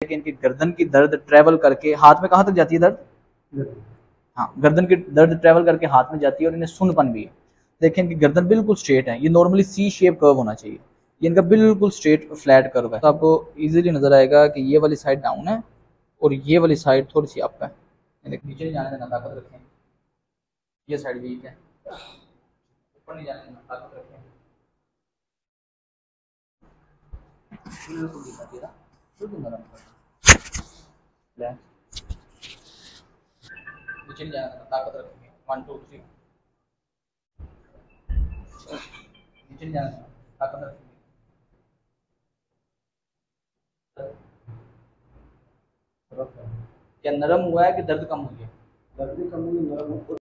कि इनकी गर्दन की दर्द ट्रेवल करके हाथ में कहाँ तक जाती है दर्द। हाँ, गर्दन की दर्द ट्रेवल करके हाथ में जाती है और इन्हें सुनपन भी है। देखें इनकी गर्दन बिल्कुल स्ट्रेट है, ये नॉर्मली सी शेप कर्व होना चाहिए, ये इनका बिल्कुल स्ट्रेट फ्लैट कर्व है। तो आपको इजीली नजर आएगा कि ये वाली साइड डाउन है और ये वाली साइड थोड़ी सी अप है। नीचे नहीं जाने देना, ताकत रखें। ये साइड वीक है, ऊपर नहीं जाने देना, ताकत रखें। बिल्कुल दिखा तेरा, बिल्कुल नरम कर। नीचे नहीं जाने देना, ताकत रखेंगे। 1 2 3, नीचे नहीं जाने देना, ताकत रखेंगे। क्या नरम हुआ है कि दर्द कम हुई है? दर्द कम हुई, नरम